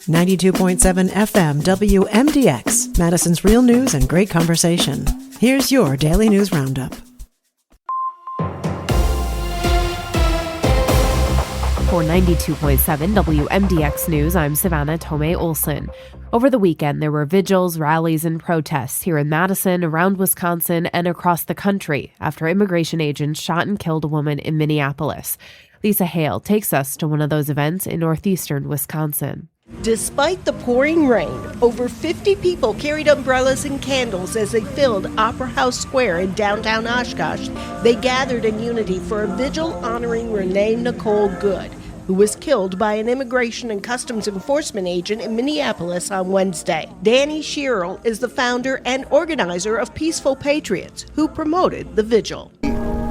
92.7 FM WMDX, Madison's real news and great conversation. Here's your Daily News Roundup. For 92.7 WMDX News, I'm Savannah Tomei Olson. Over the weekend, there were vigils, rallies, and protests here in Madison, around Wisconsin, and across the country after immigration agents shot and killed a woman in Minneapolis. Lisa Hale takes us to one of those events in northeastern Wisconsin. Despite the pouring rain, over 50 people carried umbrellas and candles as they filled Opera House Square in downtown Oshkosh. They gathered in unity for a vigil honoring Renee Nicole Good, who was killed by an Immigration and Customs Enforcement agent in Minneapolis on Wednesday. Danny Sherrill is the founder and organizer of Peaceful Patriots, who promoted the vigil.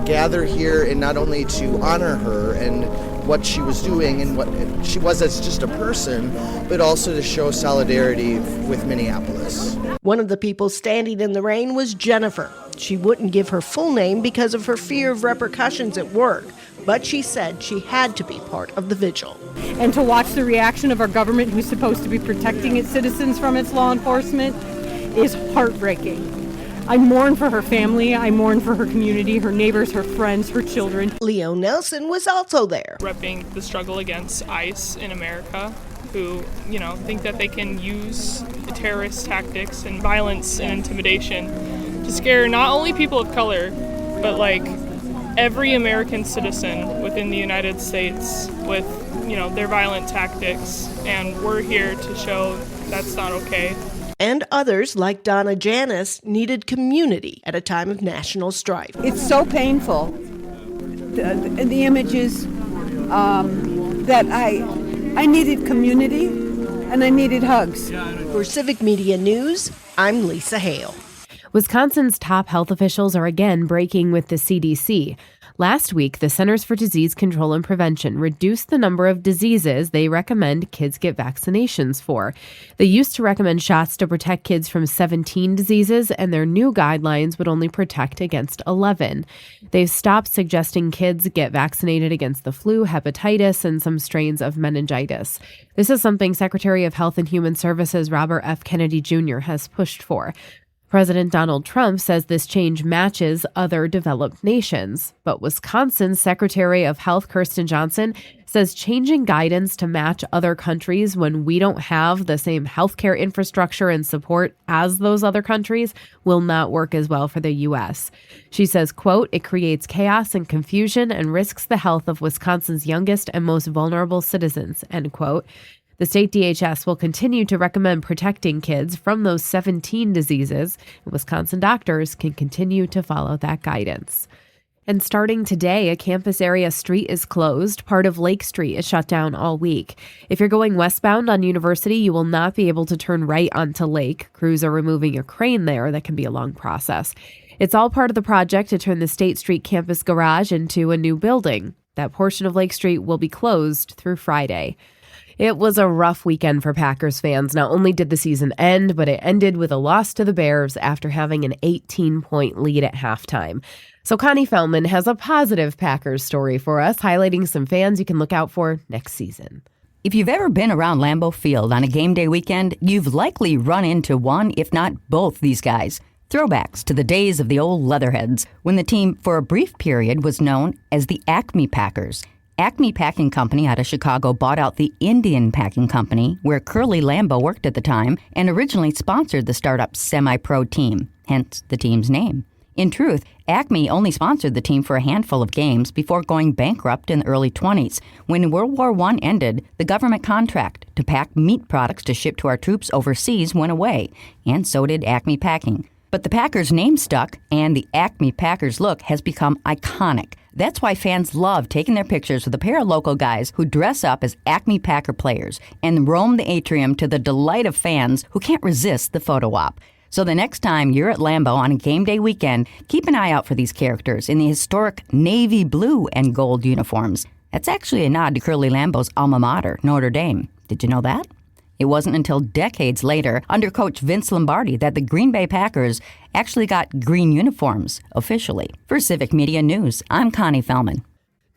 Gather here and not only to honor her and what she was doing and what she was as just a person, but also to show solidarity with Minneapolis. One of the people standing in the rain was Jennifer. She wouldn't give her full name because of her fear of repercussions at work, but she said she had to be part of the vigil. And to watch the reaction of our government, who's supposed to be protecting its citizens from its law enforcement, is heartbreaking. I mourn for her family, I mourn for her community, her neighbors, her friends, her children. Leo Nelson was also there. Repping the struggle against ICE in America, who, think that they can use terrorist tactics and violence and intimidation to scare not only people of color, but every American citizen within the United States with, their violent tactics. And we're here to show that's not okay. And others, like Donna Janis, needed community at a time of national strife. It's so painful, the images, that I needed community and I needed hugs. For Civic Media News, I'm Lisa Hale. Wisconsin's top health officials are again breaking with the CDC. Last week, the Centers for Disease Control and Prevention reduced the number of diseases they recommend kids get vaccinations for. They used to recommend shots to protect kids from 17 diseases, and their new guidelines would only protect against 11. They've stopped suggesting kids get vaccinated against the flu, hepatitis, and some strains of meningitis. This is something Secretary of Health and Human Services Robert F. Kennedy Jr. has pushed for. President Donald Trump says this change matches other developed nations. But Wisconsin's Secretary of Health, Kirsten Johnson, says changing guidance to match other countries when we don't have the same healthcare infrastructure and support as those other countries will not work as well for the U.S. She says, quote, "It creates chaos and confusion and risks the health of Wisconsin's youngest and most vulnerable citizens," end quote. The state DHS will continue to recommend protecting kids from those 17 diseases, and Wisconsin doctors can continue to follow that guidance. And starting today, a campus area street is closed. Part of Lake Street is shut down all week. If you're going westbound on University, you will not be able to turn right onto Lake. Crews are removing a crane there. That can be a long process. It's all part of the project to turn the State Street campus garage into a new building. That portion of Lake Street will be closed through Friday. It was a rough weekend for Packers fans. Not only did the season end, but it ended with a loss to the Bears after having an 18-point lead at halftime. So Connie Feldman has a positive Packers story for us, highlighting some fans you can look out for next season. If you've ever been around Lambeau Field on a game day weekend, you've likely run into one, if not both, these guys. Throwbacks to the days of the old Leatherheads, when the team, for a brief period, was known as the Acme Packers. Acme Packing Company out of Chicago bought out the Indian Packing Company, where Curly Lambeau worked at the time, and originally sponsored the startup semi-pro team, hence the team's name. In truth, Acme only sponsored the team for a handful of games before going bankrupt in the early 20s. When World War I ended, the government contract to pack meat products to ship to our troops overseas went away, and so did Acme Packing. But the Packers name stuck, and the Acme Packers look has become iconic. That's why fans love taking their pictures with a pair of local guys who dress up as Acme Packer players and roam the atrium to the delight of fans who can't resist the photo op. So the next time you're at Lambeau on a game day weekend, keep an eye out for these characters in the historic navy blue and gold uniforms. That's actually a nod to Curly Lambeau's alma mater, Notre Dame. Did you know that? It wasn't until decades later, under Coach Vince Lombardi, that the Green Bay Packers actually got green uniforms officially. For Civic Media News, I'm Connie Feldman.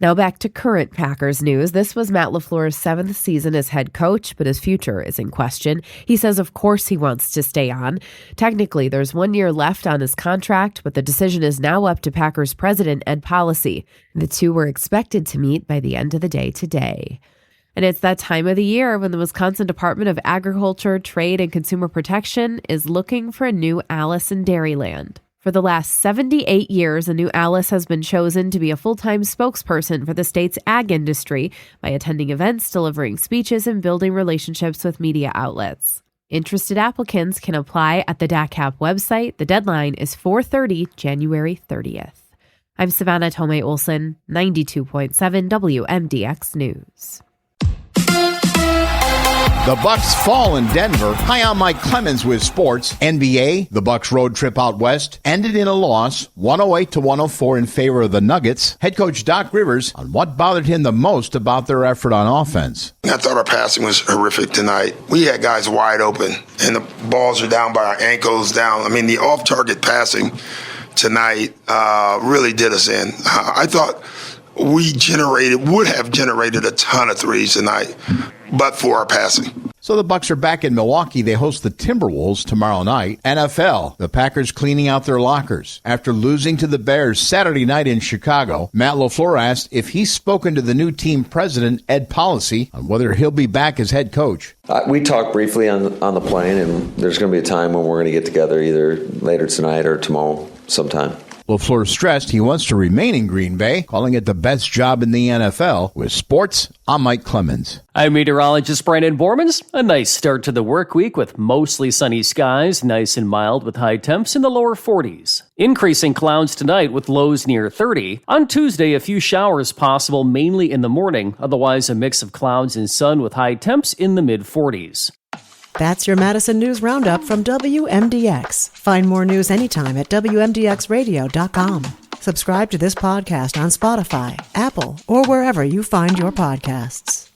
Now back to current Packers news. This was Matt LaFleur's 7th season as head coach, but his future is in question. He says of course he wants to stay on. Technically, there's 1 year left on his contract, but the decision is now up to Packers president Ed Policy. The two were expected to meet by the end of the day today. And it's that time of the year when the Wisconsin Department of Agriculture, Trade, and Consumer Protection is looking for a new Alice in Dairyland. For the last 78 years, a new Alice has been chosen to be a full-time spokesperson for the state's ag industry by attending events, delivering speeches, and building relationships with media outlets. Interested applicants can apply at the DACAP website. The deadline is 4:30, January 30th. I'm Savannah Tomei Olson, 92.7 WMDX News. The Bucks fall in Denver. Hi, I'm Mike Clemens with sports. NBA, the Bucks road trip out west, ended in a loss, 108-104 in favor of the Nuggets. Head coach Doc Rivers on what bothered him the most about their effort on offense. I thought our passing was horrific tonight. We had guys wide open, and the balls are down by our ankles down. I mean, the off-target passing tonight really did us in. I thought we would have generated a ton of threes tonight, but for our passing. So the Bucks are back in Milwaukee. They host the Timberwolves tomorrow night. NFL, the Packers cleaning out their lockers. After losing to the Bears Saturday night in Chicago, Matt LaFleur asked if he's spoken to the new team president, Ed Policy, on whether he'll be back as head coach. We talked briefly on the plane, and there's going to be a time when we're going to get together either later tonight or tomorrow sometime. LaFleur stressed he wants to remain in Green Bay, calling it the best job in the NFL. With sports, I'm Mike Clemens. I'm meteorologist Brandon Bormans. A nice start to the work week with mostly sunny skies, nice and mild with high temps in the lower 40s. Increasing clouds tonight with lows near 30. On Tuesday, a few showers possible mainly in the morning, otherwise a mix of clouds and sun with high temps in the mid-40s. That's your Madison News Roundup from WMDX. Find more news anytime at WMDXradio.com. Subscribe to this podcast on Spotify, Apple, or wherever you find your podcasts.